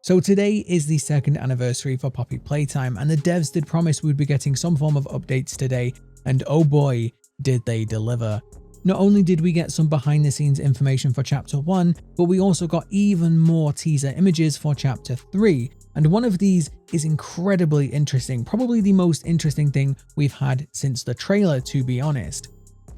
So today is the second anniversary for Poppy Playtime, and the devs did promise we'd be getting some form of updates today, and oh boy, did they deliver. Not only did we get some behind the scenes information for Chapter 1, but we also got even more teaser images for Chapter 3, and one of these is incredibly interesting, probably the most interesting thing we've had since the trailer, to be honest.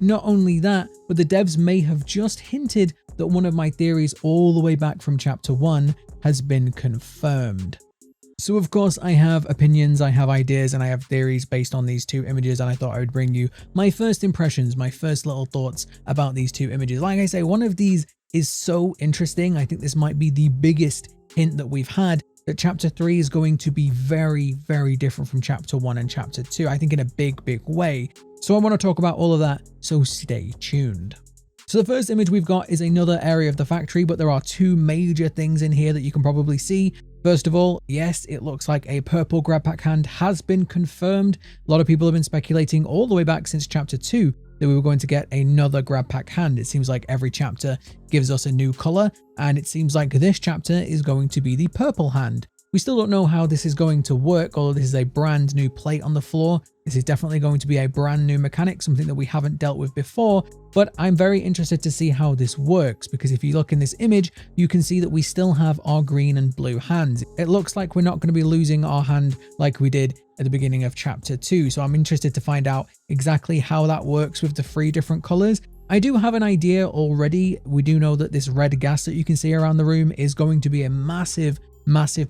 Not only that, but the devs may have just hinted that one of my theories all the way back from Chapter 1 has been confirmed. So of course I have opinions, I have ideas, and I have theories based on these two images, and I thought I would bring you my first impressions, my first little thoughts about these two images. Like I say, one of these is so interesting. I think this might be the biggest hint that we've had that Chapter 3 is going to be very, very different from Chapter 1 and Chapter 2, I think in a big, big way. So I want to talk about all of that, so stay tuned. So the first image we've got is another area of the factory, but there are two major things in here that you can probably see. First of all, yes, it looks like a purple grab pack hand has been confirmed. A lot of people have been speculating all the way back since Chapter 2 that we were going to get another grab pack hand. It seems like every chapter gives us a new color, and it seems like this chapter is going to be the purple hand. We still don't know how this is going to work, although this is a brand new plate on the floor. This is definitely going to be a brand new mechanic, something that we haven't dealt with before, but I'm very interested to see how this works, because if you look in this image, you can see that we still have our green and blue hands. It looks like we're not going to be losing our hand like we did at the beginning of Chapter 2, so I'm interested to find out exactly how that works with the three different colors. I do have an idea already. We do know that this red gas that you can see around the room is going to be a massive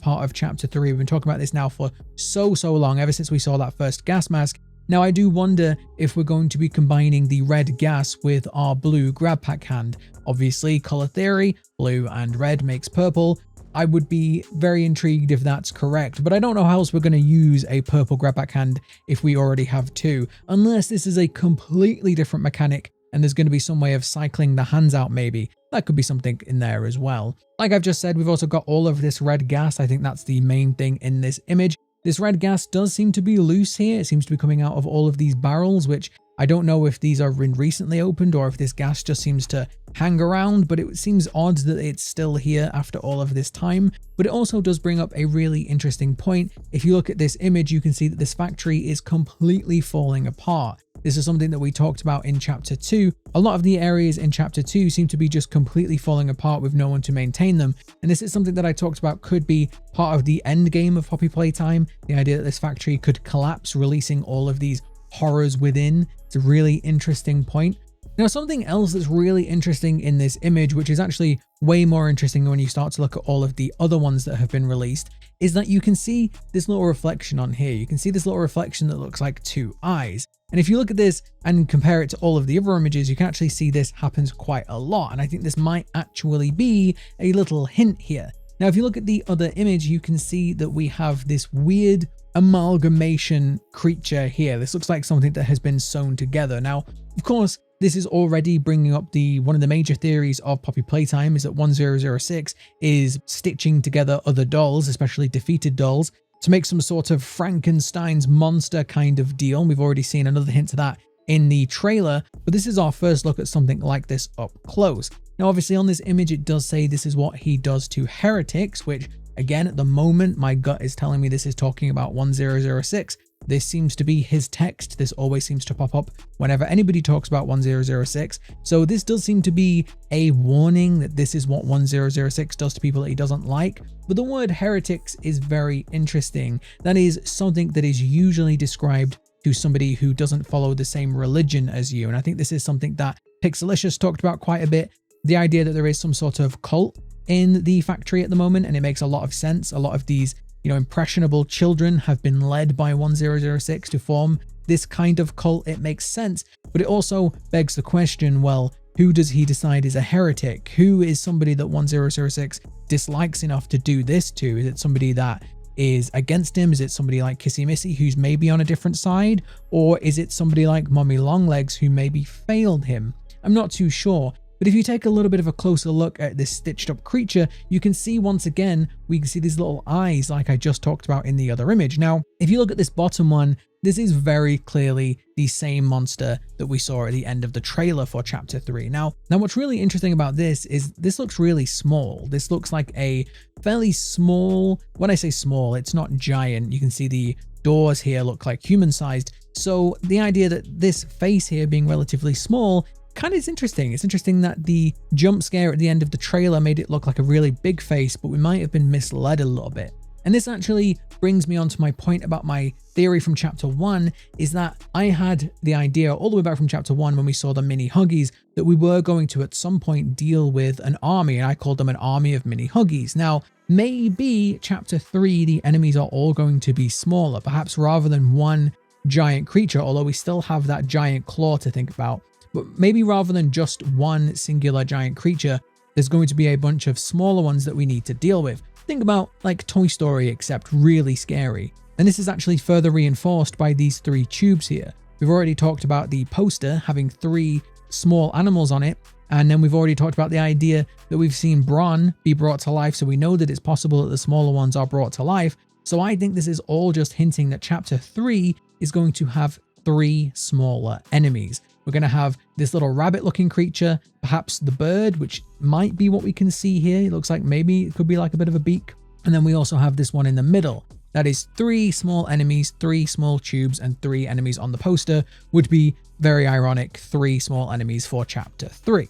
part of Chapter 3. We've been talking about this now for so long, ever since we saw that first gas mask. Now I do wonder if we're going to be combining the red gas with our blue grab pack hand. Obviously, color theory, blue and red makes purple. I would be very intrigued if that's correct, but I don't know how else we're going to use a purple grab pack hand if we already have two, unless this is a completely different mechanic and there's going to be some way of cycling the hands out maybe. That could be something in there as well. Like I've just said, we've also got all of this red gas. I think that's the main thing in this image. This red gas does seem to be loose here. It seems to be coming out of all of these barrels, which I don't know if these are recently opened or if this gas just seems to hang around, but it seems odd that it's still here after all of this time. But it also does bring up a really interesting point. If you look at this image, you can see that this factory is completely falling apart. This is something that we talked about in Chapter 2. A lot of the areas in Chapter 2 seem to be just completely falling apart with no one to maintain them. And this is something that I talked about could be part of the end game of Poppy Playtime. The idea that this factory could collapse, releasing all of these horrors within. It's a really interesting point. Now, something else that's really interesting in this image, which is actually way more interesting when you start to look at all of the other ones that have been released, is that you can see this little reflection on here. You can see this little reflection that looks like two eyes. And if you look at this and compare it to all of the other images, you can actually see this happens quite a lot. And I think this might actually be a little hint here. Now, if you look at the other image, you can see that we have this weird amalgamation creature here. This looks like something that has been sewn together. Now, of course, this is already bringing up one of the major theories of Poppy Playtime is that 1006 is stitching together other dolls, especially defeated dolls, to make some sort of Frankenstein's monster kind of deal. We've already seen another hint to that in the trailer, but this is our first look at something like this up close. Now, obviously on this image, it does say this is what he does to heretics, which again, at the moment, my gut is telling me this is talking about 1006. This seems to be his text. This always seems to pop up whenever anybody talks about 1006. So this does seem to be a warning that this is what 1006 does to people that he doesn't like. But the word heretics is very interesting. That is something that is usually described to somebody who doesn't follow the same religion as you. And I think this is something that Pixelicious talked about quite a bit. The idea that there is some sort of cult in the factory at the moment, and it makes a lot of sense. A lot of these impressionable children have been led by 1006 to form this kind of cult. It makes sense, but it also begs the question, well, who does he decide is a heretic? Who is somebody that 1006 dislikes enough to do this to? Is it somebody that is against him? Is it somebody like Kissy Missy who's maybe on a different side? Or is it somebody like Mommy Longlegs who maybe failed him? I'm not too sure. But if you take a little bit of a closer look at this stitched up creature, you can see once again, we can see these little eyes like I just talked about in the other image. Now, if you look at this bottom one, this is very clearly the same monster that we saw at the end of the trailer for Chapter 3. Now what's really interesting about this is this looks really small. This looks like a fairly small, when I say small, it's not giant. You can see the doors here look like human-sized. So the idea that this face here being relatively small kind of is interesting. It's interesting that the jump scare at the end of the trailer made it look like a really big face, but we might have been misled a little bit. And this actually brings me on to my point about my theory from Chapter 1, is that I had the idea all the way back from Chapter 1 when we saw the mini Huggies that we were going to at some point deal with an army, and I called them an army of mini Huggies. Now, maybe Chapter 3, the enemies are all going to be smaller, perhaps rather than one giant creature, although we still have that giant claw to think about. But maybe rather than just one singular giant creature, there's going to be a bunch of smaller ones that we need to deal with. Think about like Toy Story, except really scary. And this is actually further reinforced by these 3 tubes here. We've already talked about the poster having 3 small animals on it. And then we've already talked about the idea that we've seen Bron be brought to life. So we know that it's possible that the smaller ones are brought to life. So I think this is all just hinting that Chapter 3 is going to have 3 smaller enemies. We're going to have this little rabbit looking creature, perhaps the bird, which might be what we can see here. It looks like maybe it could be like a bit of a beak. And then we also have this one in the middle. That is 3 small enemies, 3 small tubes, and 3 enemies on the poster. Would be very ironic, 3 small enemies for Chapter 3.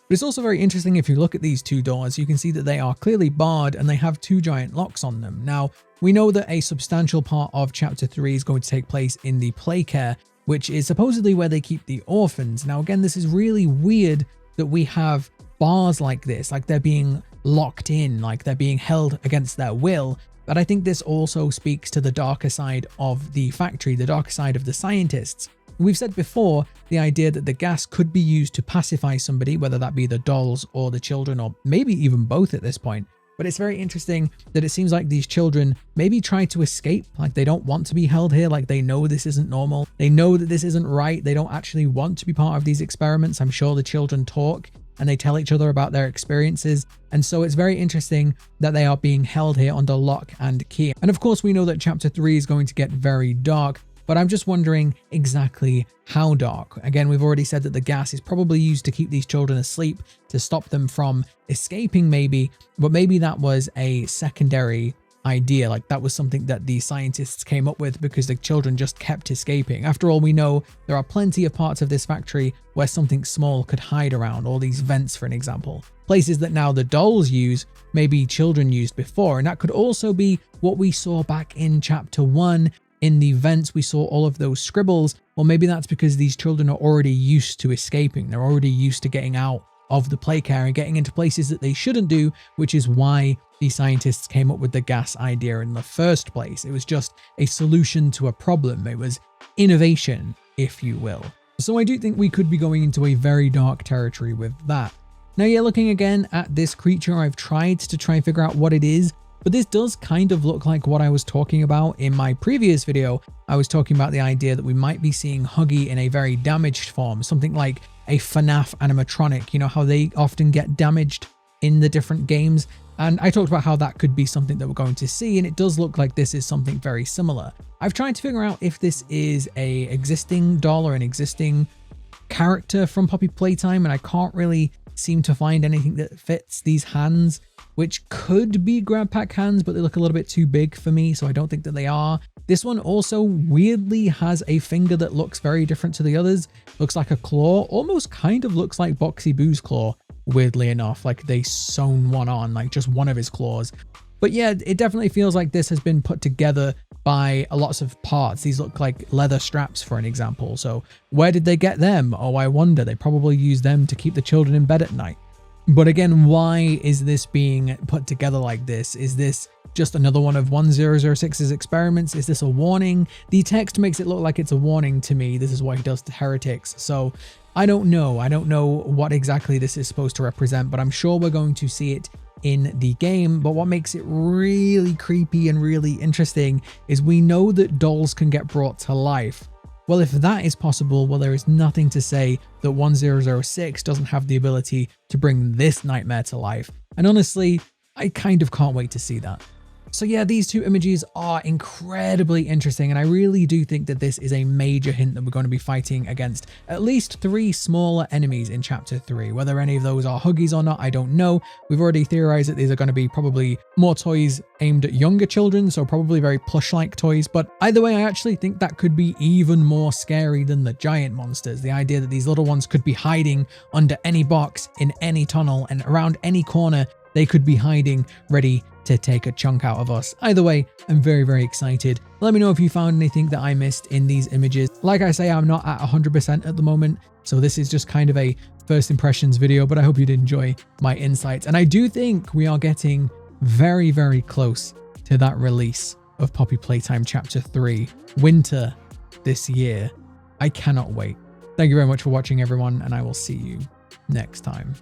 But it's also very interesting if you look at these 2 doors, you can see that they are clearly barred and they have 2 giant locks on them. Now, we know that a substantial part of Chapter 3 is going to take place in the Playcare, which is supposedly where they keep the orphans. Now, again, this is really weird that we have bars like this, like they're being locked in, like they're being held against their will. But I think this also speaks to the darker side of the factory, the darker side of the scientists. We've said before the idea that the gas could be used to pacify somebody, whether that be the dolls or the children, or maybe even both at this point. But it's very interesting that it seems like these children maybe try to escape, like they don't want to be held here, like they know this isn't normal. They know that this isn't right. They don't actually want to be part of these experiments. I'm sure the children talk and they tell each other about their experiences. And so it's very interesting that they are being held here under lock and key. And of course, we know that Chapter 3 is going to get very dark, but I'm just wondering exactly how dark. Again, we've already said that the gas is probably used to keep these children asleep, to stop them from escaping maybe, but maybe that was a secondary idea. Like that was something that the scientists came up with because the children just kept escaping. After all, we know there are plenty of parts of this factory where something small could hide around, all these vents, for an example. Places that now the dolls use, maybe children used before. And that could also be what we saw back in Chapter 1. In the vents, we saw all of those scribbles. Well, maybe that's because these children are already used to escaping. They're already used to getting out of the Playcare and getting into places that they shouldn't do, which is why the scientists came up with the gas idea in the first place. It was just a solution to a problem. It was innovation, if you will. So I do think we could be going into a very dark territory with that. Now, yeah, looking again at this creature, I've tried to try and figure out what it is. But this does kind of look like what I was talking about in my previous video. I was talking about the idea that we might be seeing Huggy in a very damaged form, something like a FNAF animatronic, you know how they often get damaged in the different games. And I talked about how that could be something that we're going to see, and it does look like this is something very similar. I've tried to figure out if this is a existing doll or an existing character from Poppy Playtime, and I can't really seem to find anything that fits these hands, which could be grab pack hands, but they look a little bit too big for me, so I don't think that they are. This one also weirdly has a finger that looks very different to the others. Looks like a claw, almost kind of looks like Boxy Boo's claw, weirdly enough, like they sewn one on, like just one of his claws. But yeah, it definitely feels like this has been put together by lots of parts. These look like leather straps, for an example. So where did they get them? Oh, I wonder. They probably use them to keep the children in bed at night. But again, why is this being put together like this? Is this just another one of 1006's experiments? Is this a warning? The text makes it look like it's a warning to me. This is what he does to heretics. So I don't know. I don't know what exactly this is supposed to represent, but I'm sure we're going to see it in the game. But what makes it really creepy and really interesting is we know that dolls can get brought to life. Well, if that is possible, well, there is nothing to say that 1006 doesn't have the ability to bring this nightmare to life. And honestly, I kind of can't wait to see that. So yeah, these two images are incredibly interesting, and I really do think that this is a major hint that we're going to be fighting against at least 3 smaller enemies in chapter 3. Whether any of those are Huggies or not, I don't know. We've already theorized that these are going to be probably more toys aimed at younger children, so probably very plush-like toys, but either way, I actually think that could be even more scary than the giant monsters. The idea that these little ones could be hiding under any box, in any tunnel, and around any corner, they could be hiding, ready to take a chunk out of us. Either way, I'm very, very excited. Let me know if you found anything that I missed in these images. Like I say, I'm not at 100% at the moment, so this is just kind of a first impressions video, but I hope you did enjoy my insights. And I do think we are getting very, very close to that release of Poppy Playtime Chapter 3, winter this year. I cannot wait. Thank you very much for watching, everyone, and I will see you next time.